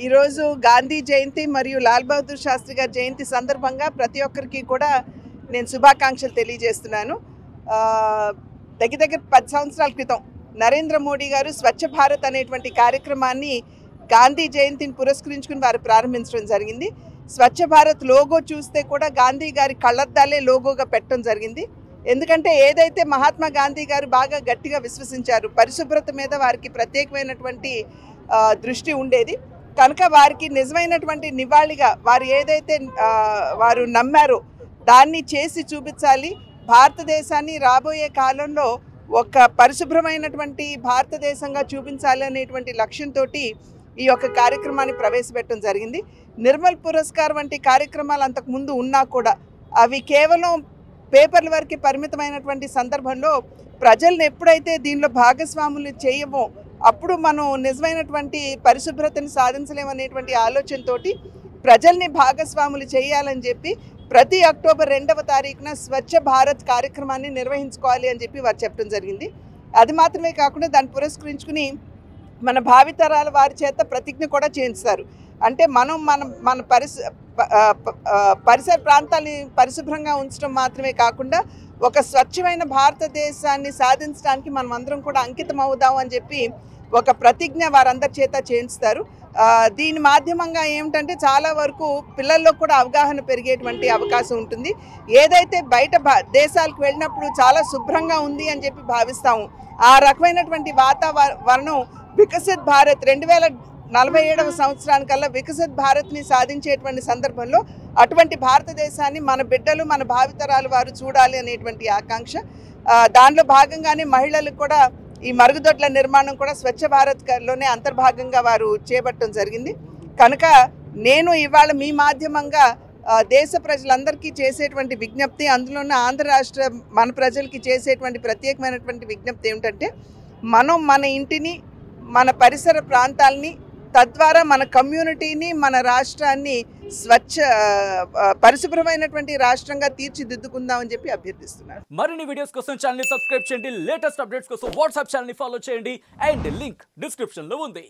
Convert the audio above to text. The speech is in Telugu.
ఈరోజు గాంధీ జయంతి మరియు లాల్ బహదూర్ శాస్త్రి గారి జయంతి సందర్భంగా ప్రతి ఒక్కరికి కూడా నేను శుభాకాంక్షలు తెలియజేస్తున్నాను. దగ్గర 10 సంవత్సరాల క్రితం నరేంద్ర మోడీ గారు స్వచ్ఛ భారత్ అనేటువంటి కార్యక్రమాన్ని గాంధీ జయంతిని పురస్కరించుకుని వారు ప్రారంభించడం జరిగింది. స్వచ్ఛ భారత్ లోగో చూస్తే కూడా గాంధీ గారి కళ్ళద్దాలే లోగోగా పెట్టడం జరిగింది. ఎందుకంటే ఏదైతే మహాత్మా గాంధీ గారు బాగా గట్టిగా విశ్వసించారు, పరిశుభ్రత మీద వారికి ప్రత్యేకమైనటువంటి దృష్టి ఉండేది కనుక వారికి నిజమైనటువంటి నివాళిగా వారు ఏదైతే వారు నమ్మారో దాన్ని చేసి చూపించాలి. భారతదేశాన్ని రాబోయే కాలంలో ఒక పరిశుభ్రమైనటువంటి భారతదేశంగా చూపించాలి అనేటువంటి లక్ష్యంతో ఈ యొక్క కార్యక్రమాన్ని ప్రవేశపెట్టడం జరిగింది. నిర్మల్ పురస్కార్ వంటి కార్యక్రమాలు అంతకుముందు ఉన్నా కూడా అవి కేవలం పేపర్ల వరకు పరిమితమైనటువంటి సందర్భంలో ప్రజలను ఎప్పుడైతే దీనిలో భాగస్వాములు చేయమో అప్పుడు మనం నిజమైనటువంటి పరిశుభ్రతను సాధించలేమనేటువంటి ఆలోచనతో ప్రజల్ని భాగస్వాములు చేయాలని చెప్పి ప్రతి అక్టోబర్ 2వ తారీఖున స్వచ్ఛ భారత్ కార్యక్రమాన్ని నిర్వహించుకోవాలి అని చెప్పి వారు చెప్పడం జరిగింది. అది మాత్రమే కాకుండా దాన్ని పురస్కరించుకుని మన భావితరాల వారి చేత ప్రతిజ్ఞ కూడా చేయిస్తారు. అంటే మనం మన పరిసర ప్రాంతాన్ని పరిశుభ్రంగా ఉంచడం మాత్రమే కాకుండా ఒక స్వచ్ఛమైన భారతదేశాన్ని సాధించడానికి మనం అందరం కూడా అంకితం అవుదాం అని చెప్పి ఒక ప్రతిజ్ఞ వారందరి చేత చేయిస్తారు. దీని మాధ్యమంగా ఏమిటంటే చాలా వరకు పిల్లల్లో కూడా అవగాహన పెరిగేటువంటి అవకాశం ఉంటుంది. ఏదైతే బయట దేశాలకు వెళ్ళినప్పుడు చాలా శుభ్రంగా ఉంది అని చెప్పి భావిస్తాము, ఆ రకమైనటువంటి వాతావరణం వికసిత్ భారత్ 2047వ సంవత్సరానికల్లా వికసిత్ భారత్ని సాధించేటువంటి సందర్భంలో అటువంటి భారతదేశాన్ని మన బిడ్డలు మన భావితరాలు వారు చూడాలి అనేటువంటి ఆకాంక్ష. దానిలో భాగంగానే మహిళలకు కూడా ఈ మరుగుదొడ్ల నిర్మాణం కూడా స్వచ్ఛ భారత్లోనే అంతర్భాగంగా వారు చేపట్టడం జరిగింది. కనుక నేను ఇవాళ మీ మాధ్యమంగా దేశ ప్రజలందరికీ చేసేటువంటి విజ్ఞప్తి, అందులోనే ఆంధ్ర రాష్ట్ర మన ప్రజలకి చేసేటువంటి ప్రత్యేకమైనటువంటి విజ్ఞప్తి ఏమిటంటే మనం మన ఇంటిని మన పరిసర ప్రాంతాలని తద్వారా మన కమ్యూనిటీని మన రాష్ట్రాన్ని పరిశుభ్రమైనటువంటి రాష్ట్రంగా తీర్చిదిద్దుకుందామని చెప్పి అభ్యర్థిస్తున్నారు. మరిన్ని వీడియోస్ కోసం ఛానల్ ని సబ్స్క్రైబ్ చేయండి, లేటెస్ట్ అప్డేట్స్ కోసం వాట్సాప్ ఛానల్ ని ఫాలో చేయండి అండ్ లింక్ డిస్క్రిప్షన్ లో ఉంది.